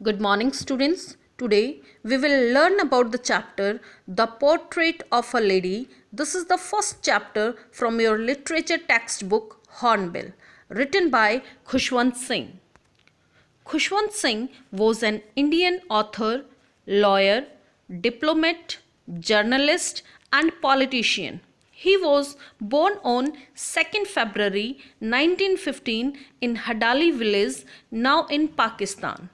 Good morning, students. Today we will learn about the chapter The Portrait of a Lady. This is the first chapter from your literature textbook Hornbill, written by Khuswant Singh. Khuswant Singh was an Indian author, lawyer, diplomat, journalist, and politician. He was born on 2nd February 1915 in Hadali village, now in Pakistan.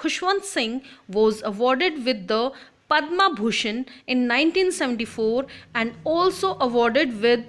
Khuswant Singh was awarded with the Padma Bhushan in 1974 and also awarded with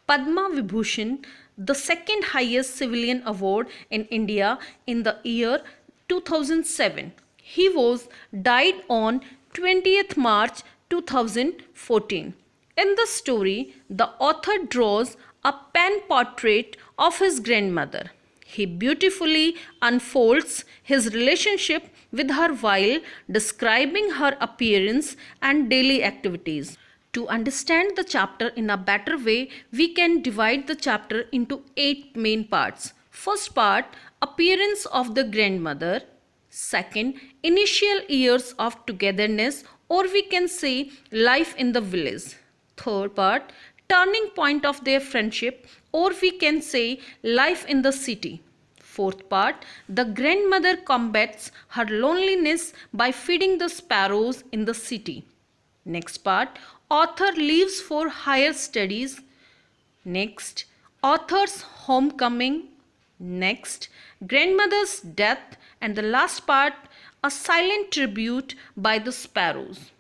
Padma Vibhushan, the second highest civilian award in India in the year 2007. He was died on 20th March 2014. In the story, the author draws a pen portrait of his grandmother. He beautifully unfolds his relationship with her while describing her appearance and daily activities. To understand the chapter in a better way, we can divide the chapter into 8 main parts. First part, appearance of the grandmother. Second, initial years of togetherness, or we can say life in the village. Third part, turning point of their friendship, or we can say life in the city. Fourth part, the grandmother combats her loneliness by feeding the sparrows in the city. Next part, author leaves for higher studies. Next, author's homecoming. Next, grandmother's death. And the last part, a silent tribute by the sparrows.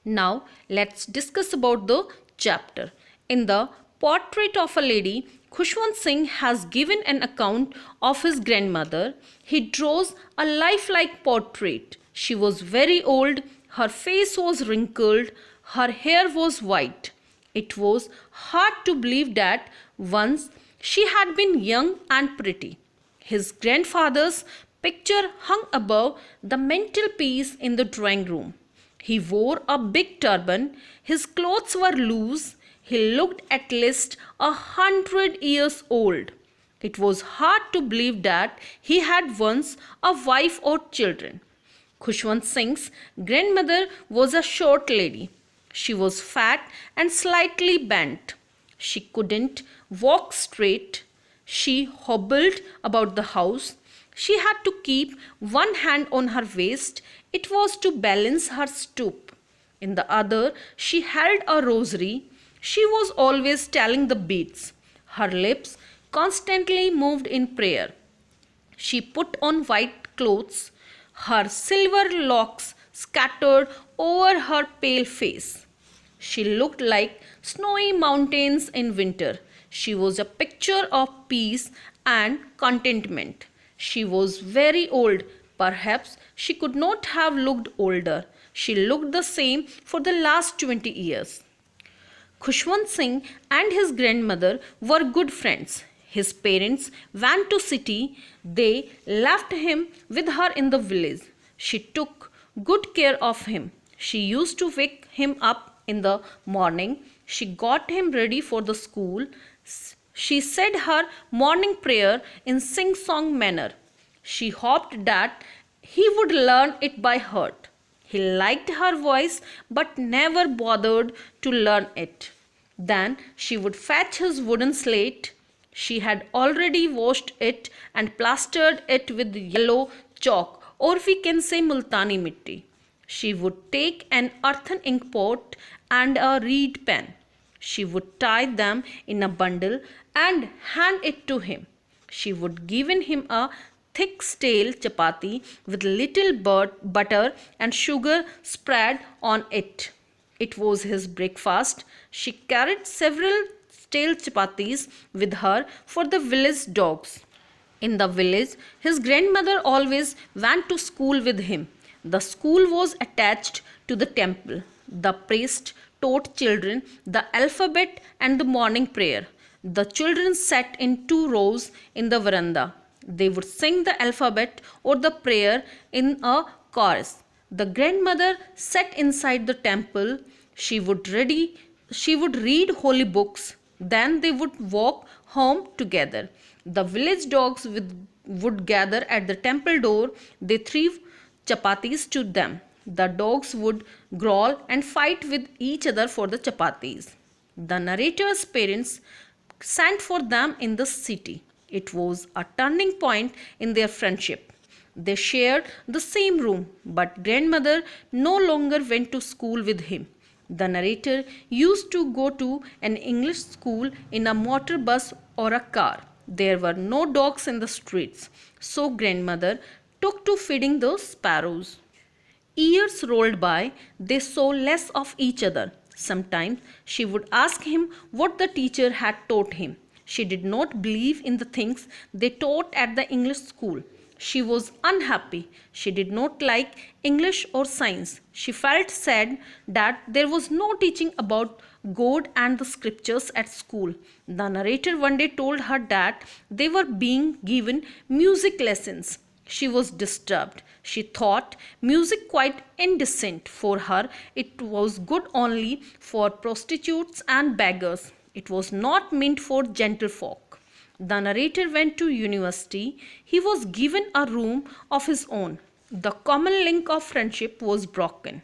Now, let's discuss about the chapter. In the Portrait of a Lady, Khuswant Singh has given an account of his grandmother. He draws a lifelike portrait. She was very old, her face was wrinkled, her hair was white. It was hard to believe that once she had been young and pretty. His grandfather's picture hung above the mantelpiece in the drawing room. He wore a big turban, his clothes were loose, he looked at least 100 years old. It was hard to believe that he had once a wife or children. Khuswant Singh's grandmother was a short lady. She was fat and slightly bent. She couldn't walk straight. She hobbled about the house. She had to keep one hand on her waist. It was to balance her stoop. In the other, she held a rosary. She was always telling the beads. Her lips constantly moved in prayer. She put on white clothes, her silver locks scattered over her pale face. She looked like snowy mountains in winter. She was a picture of peace and contentment. She was very old. Perhaps she could not have looked older. She looked the same for the last 20 years. Khuswant Singh and his grandmother were good friends. His parents went to city. They left him with her in the village. She took good care of him. She used to wake him up in the morning. She got him ready for the school. She said her morning prayer in sing-song manner. She hoped that he would learn it by heart. He liked her voice but never bothered to learn it. Then she would fetch his wooden slate. She had already washed it and plastered it with yellow chalk, or we can say multani mitti. She would take an earthen ink pot and a reed pen. She would tie them in a bundle and hand it to him. She would give him a thick stale chapati with little butter and sugar spread on it. It was his breakfast. She carried several stale chapatis with her for the village dogs. In the village, his grandmother always went to school with him. The school was attached to the temple. The priest taught children the alphabet and the morning prayer. The children sat in 2 rows in the veranda. They would sing the alphabet or the prayer in a chorus. The grandmother sat inside the temple. She would read holy books. Then they would walk home together. The village dogs would gather at the temple door. They chapatis to them. The dogs would growl and fight with each other for the chapatis. The narrator's parents sent for them in the city. It was a turning point in their friendship. They shared the same room, but grandmother no longer went to school with him. The narrator used to go to an English school in a motor bus or a car. There were no dogs in the streets, so grandmother took to feeding the sparrows. Years rolled by, they saw less of each other. Sometimes she would ask him what the teacher had taught him. She did not believe in the things they taught at the English school. She was unhappy. She did not like English or science. She felt sad that there was no teaching about God and the scriptures at school. The narrator one day told her that they were being given music lessons. She was disturbed. She thought music quite indecent for her. It was good only for prostitutes and beggars. It was not meant for gentlefolk. The narrator went to university. He was given a room of his own. The common link of friendship was broken.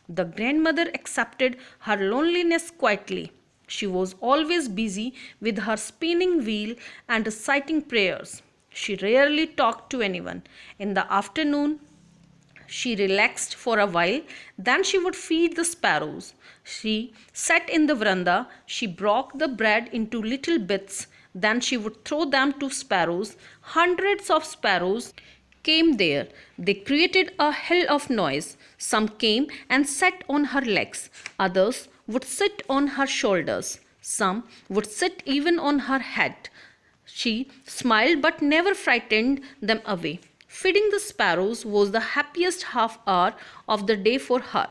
The grandmother accepted her loneliness quietly. She was always busy with her spinning wheel and reciting prayers. She rarely talked to anyone. In the afternoon, she relaxed for a while, then she would feed the sparrows. She sat in the veranda, she broke the bread into little bits, then she would throw them to sparrows. Hundreds of sparrows came there. They created a hell of noise. Some came and sat on her legs, others would sit on her shoulders, some would sit even on her head. She smiled but never frightened them away. Feeding the sparrows was the happiest half hour of the day for her.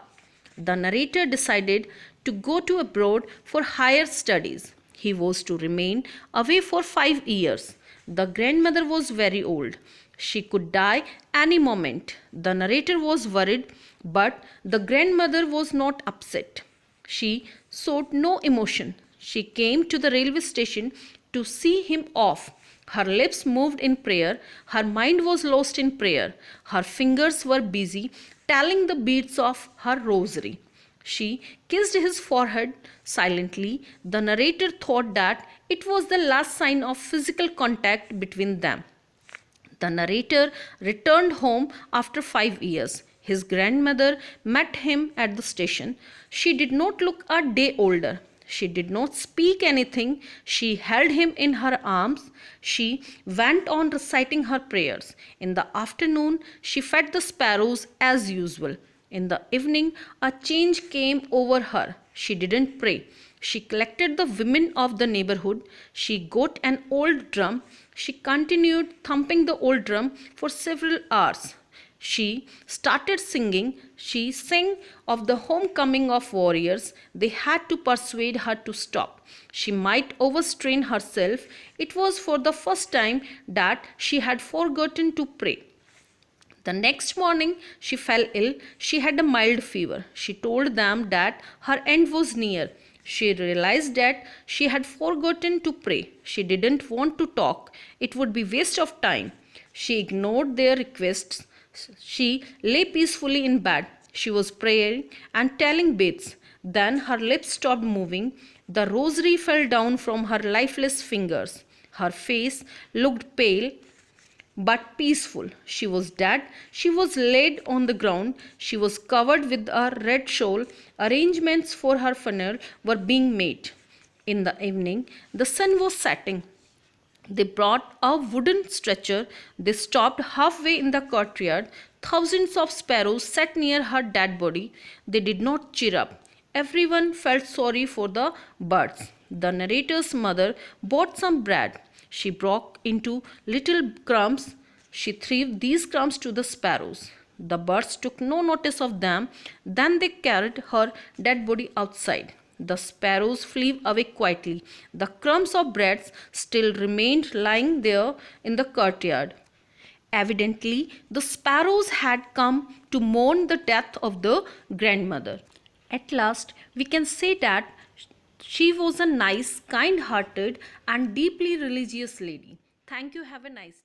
The narrator decided to go to abroad for higher studies. He was to remain away for 5 years. The grandmother was very old. She could die any moment. The narrator was worried, but the grandmother was not upset. She showed no emotion. She came to the railway station to see him off. Her lips moved in prayer. Her mind was lost in prayer. Her fingers were busy telling the beads of her rosary. She kissed his forehead silently. The narrator thought that it was the last sign of physical contact between them. The narrator returned home after 5 years. His grandmother met him at the station. She did not look a day older. She did not speak anything. She held him in her arms. She went on reciting her prayers. In the afternoon, she fed the sparrows as usual. In the evening, a change came over her. She didn't pray. She collected the women of the neighborhood. She got an old drum. She continued thumping the old drum for several hours. She started singing. She sang of the homecoming of warriors. They had to persuade her to stop. She might overstrain herself. It was for the first time that she had forgotten to pray. The next morning, she fell ill. She had a mild fever. She told them that her end was near. She realized that she had forgotten to pray. She didn't want to talk. It would be waste of time. She ignored their requests. She lay peacefully in bed. She was praying and telling beads. Then her lips stopped moving. The rosary fell down from her lifeless fingers. Her face looked pale but peaceful. She was dead. She was laid on the ground. She was covered with a red shawl. Arrangements for her funeral were being made. In the evening, the sun was setting. They brought a wooden stretcher. They stopped halfway in the courtyard. Thousands of sparrows sat near her dead body. They did not cheer up. Everyone felt sorry for the birds. The narrator's mother bought some bread. She broke into little crumbs. She threw these crumbs to the sparrows. The birds took no notice of them. Then they carried her dead body outside. The sparrows flew away quietly. The crumbs of bread still remained lying there in the courtyard. Evidently, the sparrows had come to mourn the death of the grandmother. At last, we can say that she was a nice, kind-hearted and deeply religious lady. Thank you. Have a nice day.